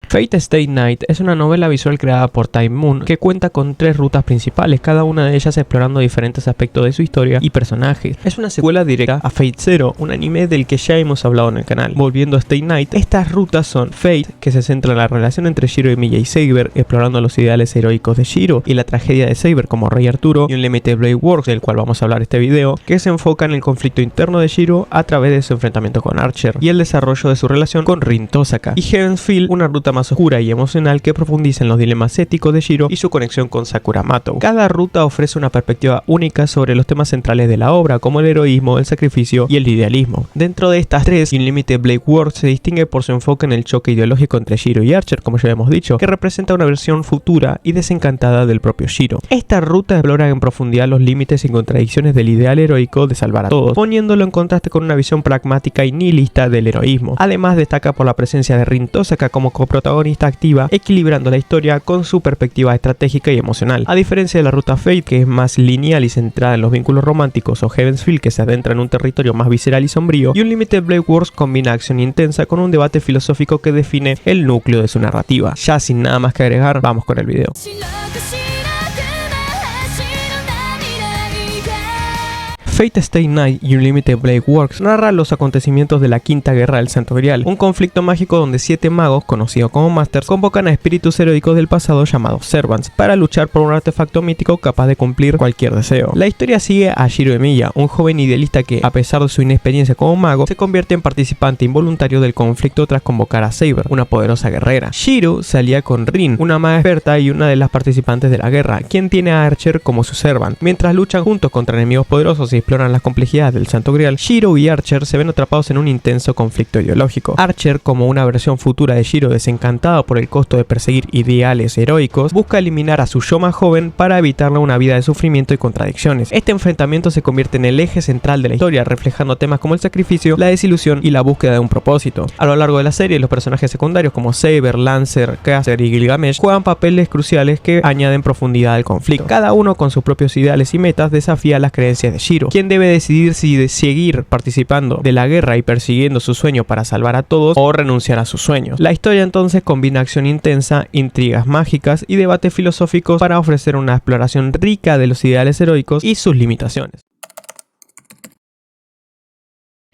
Fate Stay Night es una novela visual creada por Time Moon que cuenta con 3 rutas principales, cada una de ellas explorando diferentes aspectos de su historia y personajes. Es una secuela directa a Fate Zero, un anime del que ya hemos hablado en el canal. Volviendo a Stay Night, estas rutas son Fate, que se centra en la relación entre Shiro y Miya y Saber, explorando los ideales heroicos de Shiro y la tragedia de Saber como Rey Arturo, y Unlimited Blade Works, del cual vamos a hablar en este video, que se enfoca en el conflicto interno de Shiro a través de su enfrentamiento con Archer y el desarrollo de su relación con Rin Tosaka. Y Heaven's Feel, una ruta más oscura y emocional que profundiza en los dilemas éticos de Shiro y su conexión con Sakura Matou. Cada ruta ofrece una perspectiva única sobre los temas centrales de la obra, como el heroísmo, el sacrificio y el idealismo. Dentro de estas 3, Unlimited Blade Works se distingue por su enfoque en el choque ideológico entre Shiro y Archer, como ya hemos dicho, que representa una versión futura y desencantada del propio Shiro. Esta ruta explora en profundidad los límites y contradicciones del ideal heroico de salvar a todos, poniéndolo en contraste con una visión pragmática y nihilista del heroísmo. Además, destaca por la presencia de Rin Tosaka como coprotagonista activa, equilibrando la historia con su perspectiva estratégica y emocional. A diferencia de la ruta Fate, que es más lineal y centrada en los vínculos románticos, o Heaven's Feel, que se adentra en un territorio más visceral y sombrío, y Unlimited Blade Works combina acción intensa con un debate filosófico que define el núcleo de su narrativa. Ya sin nada más que agregar, vamos con el video. Fate Stay Night y Unlimited Blade Works narra los acontecimientos de la Quinta Guerra del Santo Grial, un conflicto mágico donde 7 magos, conocidos como Masters, convocan a espíritus heroicos del pasado llamados Servants, para luchar por un artefacto mítico capaz de cumplir cualquier deseo. La historia sigue a Shiro y Miya, un joven idealista que, a pesar de su inexperiencia como mago, se convierte en participante involuntario del conflicto tras convocar a Saber, una poderosa guerrera. Shiro se alía con Rin, una maga experta y una de las participantes de la guerra, quien tiene a Archer como su Servant. Mientras luchan juntos contra enemigos poderosos y exploran las complejidades del Santo Grial, Shiro y Archer se ven atrapados en un intenso conflicto ideológico. Archer, como una versión futura de Shiro desencantado por el costo de perseguir ideales heroicos, busca eliminar a su yo más joven para evitarle una vida de sufrimiento y contradicciones. Este enfrentamiento se convierte en el eje central de la historia, reflejando temas como el sacrificio, la desilusión y la búsqueda de un propósito. A lo largo de la serie, los personajes secundarios como Saber, Lancer, Caster y Gilgamesh juegan papeles cruciales que añaden profundidad al conflicto. Cada uno, con sus propios ideales y metas, desafía las creencias de Shiro, quien debe decidir si de seguir participando de la guerra y persiguiendo su sueño para salvar a todos o renunciar a sus sueños. La historia entonces combina acción intensa, intrigas mágicas y debates filosóficos para ofrecer una exploración rica de los ideales heroicos y sus limitaciones.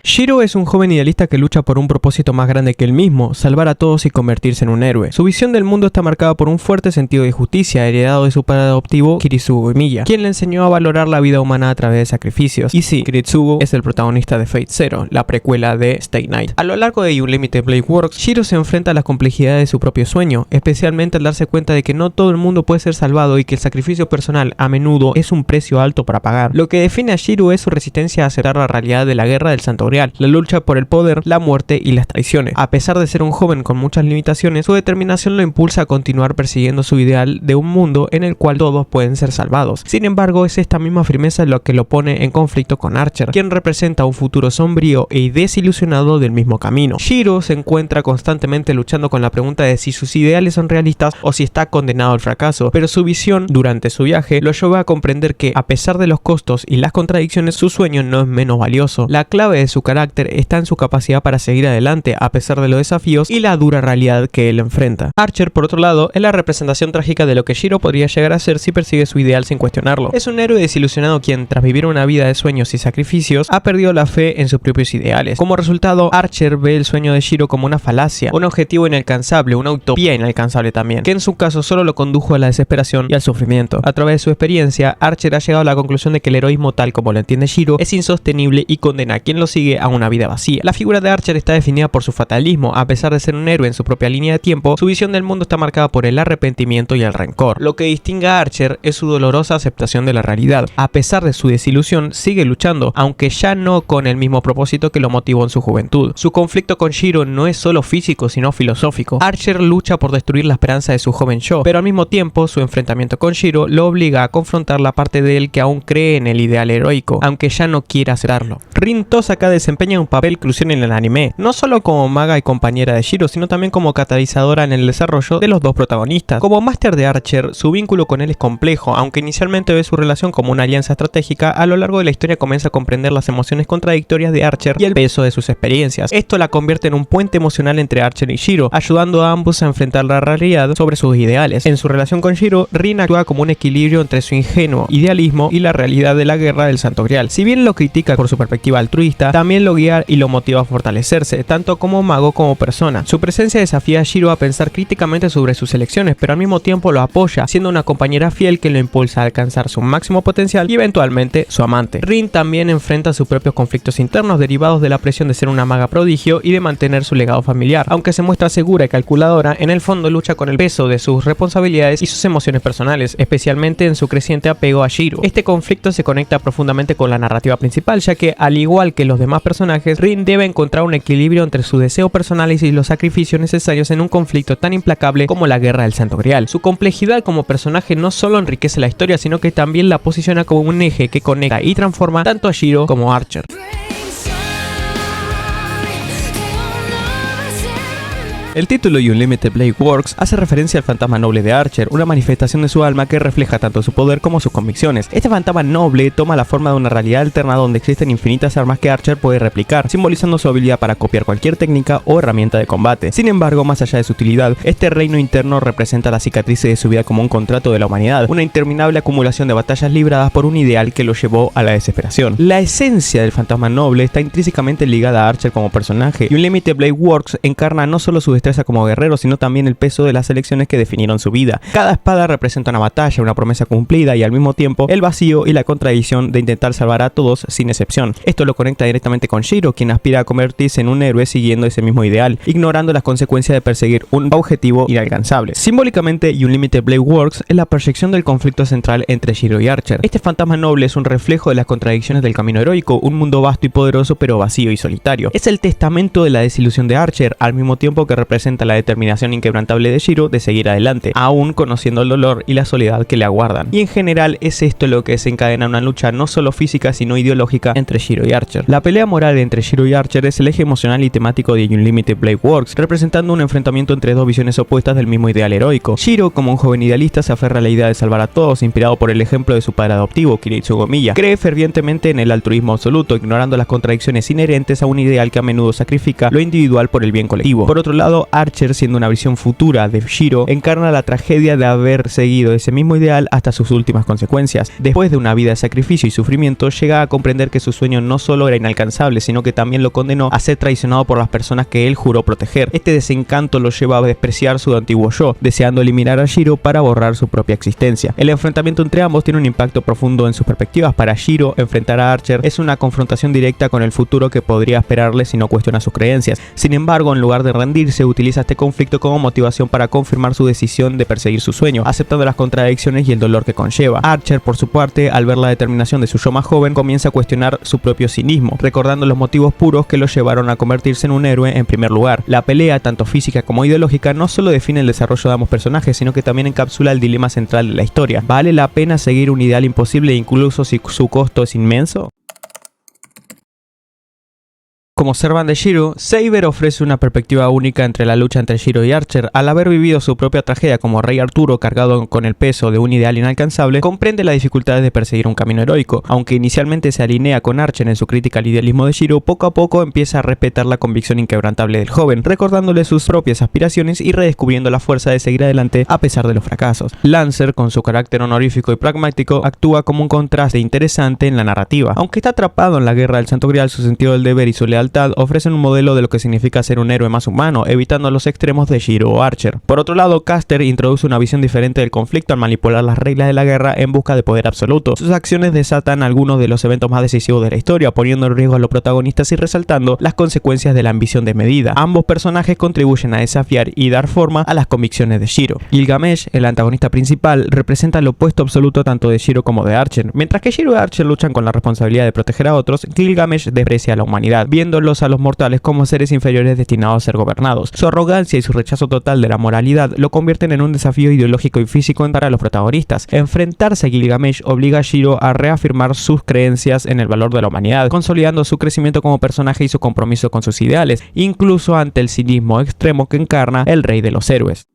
Shiro es un joven idealista que lucha por un propósito más grande que él mismo, salvar a todos y convertirse en un héroe. Su visión del mundo está marcada por un fuerte sentido de justicia heredado de su padre adoptivo Kiritsugu Miya, quien le enseñó a valorar la vida humana a través de sacrificios. Y sí, Kiritsugu es el protagonista de Fate Zero, la precuela de Stay Night. A lo largo de Unlimited Blade Works, Shiro se enfrenta a las complejidades de su propio sueño, especialmente al darse cuenta de que no todo el mundo puede ser salvado y que el sacrificio personal a menudo es un precio alto para pagar. Lo que define a Shiro es su resistencia a aceptar la realidad de la guerra del Santo Grial, la lucha por el poder, la muerte y las traiciones. A pesar de ser un joven con muchas limitaciones, su determinación lo impulsa a continuar persiguiendo su ideal de un mundo en el cual todos pueden ser salvados. Sin embargo, es esta misma firmeza lo que lo pone en conflicto con Archer, quien representa un futuro sombrío y desilusionado del mismo camino. Shiro se encuentra constantemente luchando con la pregunta de si sus ideales son realistas o si está condenado al fracaso, pero su visión durante su viaje lo lleva a comprender que, a pesar de los costos y las contradicciones, su sueño no es menos valioso. La clave de su carácter está en su capacidad para seguir adelante a pesar de los desafíos y la dura realidad que él enfrenta. Archer, por otro lado, es la representación trágica de lo que Shiro podría llegar a ser si persigue su ideal sin cuestionarlo. Es un héroe desilusionado quien, tras vivir una vida de sueños y sacrificios, ha perdido la fe en sus propios ideales. Como resultado, Archer ve el sueño de Shiro como una falacia, un objetivo inalcanzable, una utopía inalcanzable también, que en su caso solo lo condujo a la desesperación y al sufrimiento. A través de su experiencia, Archer ha llegado a la conclusión de que el heroísmo tal como lo entiende Shiro es insostenible y condena a quien lo sigue a una vida vacía. La figura de Archer está definida por su fatalismo. A pesar de ser un héroe en su propia línea de tiempo, su visión del mundo está marcada por el arrepentimiento y el rencor. Lo que distingue a Archer es su dolorosa aceptación de la realidad. A pesar de su desilusión, sigue luchando, aunque ya no con el mismo propósito que lo motivó en su juventud. Su conflicto con Shiro no es solo físico, sino filosófico. Archer lucha por destruir la esperanza de su joven yo, pero al mismo tiempo su enfrentamiento con Shiro lo obliga a confrontar la parte de él que aún cree en el ideal heroico, aunque ya no quiera aceptarlo. Rin Tosaka desempeña un papel crucial en el anime, no solo como maga y compañera de Shiro, sino también como catalizadora en el desarrollo de los dos protagonistas. Como máster de Archer, su vínculo con él es complejo, aunque inicialmente ve su relación como una alianza estratégica. A lo largo de la historia comienza a comprender las emociones contradictorias de Archer y el peso de sus experiencias. Esto la convierte en un puente emocional entre Archer y Shiro, ayudando a ambos a enfrentar la realidad sobre sus ideales. En su relación con Shiro, Rin actúa como un equilibrio entre su ingenuo idealismo y la realidad de la guerra del Santo Grial. Si bien lo critica por su perspectiva altruista, también lo guía y lo motiva a fortalecerse, tanto como mago como persona. Su presencia desafía a Shiro a pensar críticamente sobre sus elecciones, pero al mismo tiempo lo apoya, siendo una compañera fiel que lo impulsa a alcanzar su máximo potencial y eventualmente su amante. Rin también enfrenta sus propios conflictos internos derivados de la presión de ser una maga prodigio y de mantener su legado familiar. Aunque se muestra segura y calculadora, en el fondo lucha con el peso de sus responsabilidades y sus emociones personales, especialmente en su creciente apego a Shiro. Este conflicto se conecta profundamente con la narrativa principal, ya que, al igual que los demás personajes, Rin debe encontrar un equilibrio entre su deseo personal y los sacrificios necesarios en un conflicto tan implacable como la guerra del Santo Grial. Su complejidad como personaje no solo enriquece la historia, sino que también la posiciona como un eje que conecta y transforma tanto a Shiro como a Archer. El título Unlimited Blade Works hace referencia al fantasma noble de Archer, una manifestación de su alma que refleja tanto su poder como sus convicciones. Este fantasma noble toma la forma de una realidad alterna donde existen infinitas armas que Archer puede replicar, simbolizando su habilidad para copiar cualquier técnica o herramienta de combate. Sin embargo, más allá de su utilidad, este reino interno representa las cicatrices de su vida como un contrato de la humanidad, una interminable acumulación de batallas libradas por un ideal que lo llevó a la desesperación. La esencia del fantasma noble está intrínsecamente ligada a Archer como personaje, y Unlimited Blade Works encarna no solo su destreza como guerrero, sino también el peso de las elecciones que definieron su vida. Cada espada representa una batalla, una promesa cumplida y al mismo tiempo el vacío y la contradicción de intentar salvar a todos sin excepción. Esto lo conecta directamente con Shiro, quien aspira a convertirse en un héroe siguiendo ese mismo ideal, ignorando las consecuencias de perseguir un objetivo inalcanzable. Simbólicamente, Unlimited Blade Works es la proyección del conflicto central entre Shiro y Archer. Este fantasma noble es un reflejo de las contradicciones del camino heroico, un mundo vasto y poderoso pero vacío y solitario. Es el testamento de la desilusión de Archer, al mismo tiempo que representa la determinación inquebrantable de Shiro de seguir adelante, aún conociendo el dolor y la soledad que le aguardan. Y en general es esto lo que desencadena una lucha no solo física sino ideológica entre Shiro y Archer. La pelea moral entre Shiro y Archer es el eje emocional y temático de Unlimited Blade Works, representando un enfrentamiento entre dos visiones opuestas del mismo ideal heroico. Shiro, como un joven idealista, se aferra a la idea de salvar a todos, inspirado por el ejemplo de su padre adoptivo, Kiritsugo Gomiya. Cree fervientemente en el altruismo absoluto, ignorando las contradicciones inherentes a un ideal que a menudo sacrifica lo individual por el bien colectivo. Por otro lado, Archer, siendo una visión futura de Shiro, encarna la tragedia de haber seguido ese mismo ideal hasta sus últimas consecuencias. Después de una vida de sacrificio y sufrimiento, llega a comprender que su sueño no solo era inalcanzable, sino que también lo condenó a ser traicionado por las personas que él juró proteger. Este desencanto lo lleva a despreciar su antiguo yo, deseando eliminar a Shiro para borrar su propia existencia. El enfrentamiento entre ambos tiene un impacto profundo en sus perspectivas. Para Shiro, enfrentar a Archer es una confrontación directa con el futuro que podría esperarle si no cuestiona sus creencias. Sin embargo, en lugar de rendirse, utiliza este conflicto como motivación para confirmar su decisión de perseguir su sueño, aceptando las contradicciones y el dolor que conlleva. Archer, por su parte, al ver la determinación de su yo más joven, comienza a cuestionar su propio cinismo, recordando los motivos puros que lo llevaron a convertirse en un héroe en primer lugar. La pelea, tanto física como ideológica, no solo define el desarrollo de ambos personajes, sino que también encapsula el dilema central de la historia. ¿Vale la pena seguir un ideal imposible incluso si su costo es inmenso? Como servant de Shiro, Saber ofrece una perspectiva única entre la lucha entre Shiro y Archer. Al haber vivido su propia tragedia como rey Arturo cargado con el peso de un ideal inalcanzable, comprende las dificultades de perseguir un camino heroico. Aunque inicialmente se alinea con Archer en su crítica al idealismo de Shiro, poco a poco empieza a respetar la convicción inquebrantable del joven, recordándole sus propias aspiraciones y redescubriendo la fuerza de seguir adelante a pesar de los fracasos. Lancer, con su carácter honorífico y pragmático, actúa como un contraste interesante en la narrativa. Aunque está atrapado en la guerra del Santo Grial, su sentido del deber y su lealtad ofrecen un modelo de lo que significa ser un héroe más humano, evitando los extremos de Shiro o Archer. Por otro lado, Caster introduce una visión diferente del conflicto al manipular las reglas de la guerra en busca de poder absoluto. Sus acciones desatan algunos de los eventos más decisivos de la historia, poniendo en riesgo a los protagonistas y resaltando las consecuencias de la ambición desmedida. Ambos personajes contribuyen a desafiar y dar forma a las convicciones de Shiro. Gilgamesh, el antagonista principal, representa el opuesto absoluto tanto de Shiro como de Archer. Mientras que Shiro y Archer luchan con la responsabilidad de proteger a otros, Gilgamesh desprecia a la humanidad, viendo viéndolos a los mortales como seres inferiores destinados a ser gobernados. Su arrogancia y su rechazo total de la moralidad lo convierten en un desafío ideológico y físico para los protagonistas. Enfrentarse a Gilgamesh obliga a Shiro a reafirmar sus creencias en el valor de la humanidad, consolidando su crecimiento como personaje y su compromiso con sus ideales, incluso ante el cinismo extremo que encarna el rey de los héroes.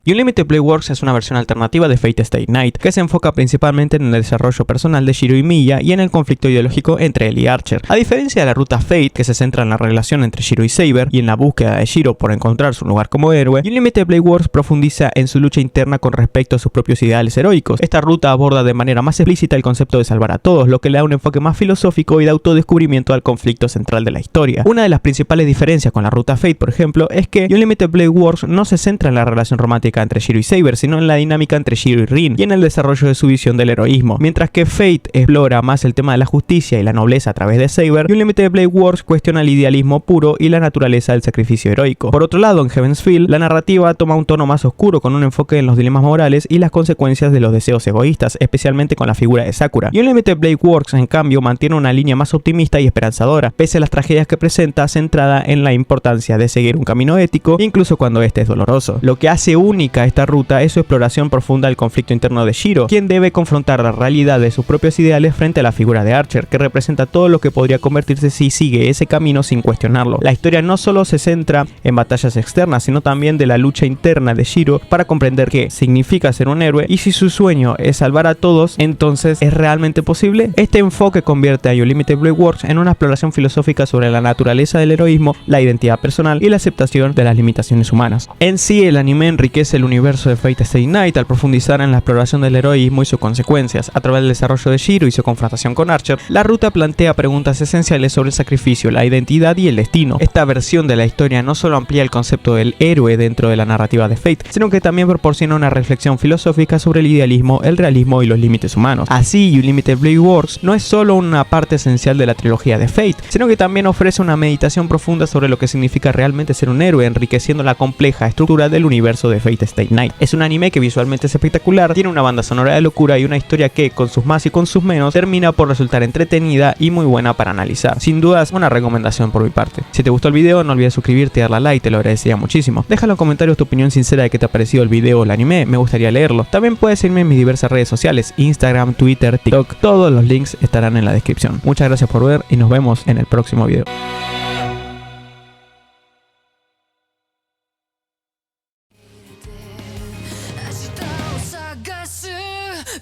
Unlimited Blade Works es una versión alternativa de Fate Stay Night, que se enfoca principalmente en el desarrollo personal de Shiro y Miya y en el conflicto ideológico entre él y Archer. A diferencia de la ruta Fate, que se centra en la relación entre Shiro y Saber y en la búsqueda de Shiro por encontrar su lugar como héroe, Unlimited Blade Works profundiza en su lucha interna con respecto a sus propios ideales heroicos. Esta ruta aborda de manera más explícita el concepto de salvar a todos, lo que le da un enfoque más filosófico y de autodescubrimiento al conflicto central de la historia. Una de las principales diferencias con la ruta Fate, por ejemplo, es que Unlimited Blade Works no se centra en la relación romántica entre Shiro y Saber, sino en la dinámica entre Shiro y Rin y en el desarrollo de su visión del heroísmo. Mientras que Fate explora más el tema de la justicia y la nobleza a través de Saber, Unlimited Blade Works cuestiona el idealismo puro y la naturaleza del sacrificio heroico. Por otro lado, en Heaven's Feel, la narrativa toma un tono más oscuro con un enfoque en los dilemas morales y las consecuencias de los deseos egoístas, especialmente con la figura de Sakura. Unlimited Blade Works, en cambio, mantiene una línea más optimista y esperanzadora, pese a las tragedias que presenta, centrada en la importancia de seguir un camino ético, incluso cuando este es doloroso. Lo que hace única esta ruta es su exploración profunda del conflicto interno de Shiro, quien debe confrontar la realidad de sus propios ideales frente a la figura de Archer, que representa todo lo que podría convertirse si sigue ese camino sin cuestionarlo. La historia no solo se centra en batallas externas, sino también de la lucha interna de Shiro para comprender qué significa ser un héroe y si su sueño es salvar a todos, entonces ¿es realmente posible? Este enfoque convierte a Unlimited Blade Works en una exploración filosófica sobre la naturaleza del heroísmo, la identidad personal y la aceptación de las limitaciones humanas. En sí, el anime enriquece el universo de Fate Stay Night al profundizar en la exploración del heroísmo y sus consecuencias. A través del desarrollo de Shiro y su confrontación con Archer, la ruta plantea preguntas esenciales sobre el sacrificio, la identidad y el destino. Esta versión de la historia no solo amplía el concepto del héroe dentro de la narrativa de Fate, sino que también proporciona una reflexión filosófica sobre el idealismo, el realismo y los límites humanos. Así, Unlimited Blade Works no es solo una parte esencial de la trilogía de Fate, sino que también ofrece una meditación profunda sobre lo que significa realmente ser un héroe, enriqueciendo la compleja estructura del universo de Fate Stay Night. Es un anime que visualmente es espectacular, tiene una banda sonora de locura y una historia que, con sus más y con sus menos, termina por resultar entretenida y muy buena para analizar. Sin dudas, una recomendación por mi parte. Si te gustó el video, no olvides suscribirte y darle a like, te lo agradecería muchísimo. Deja en los comentarios tu opinión sincera de qué te ha parecido el video o el anime, me gustaría leerlo. También puedes seguirme en mis diversas redes sociales, Instagram, Twitter, TikTok, todos los links estarán en la descripción. Muchas gracias por ver y nos vemos en el próximo video.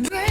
Break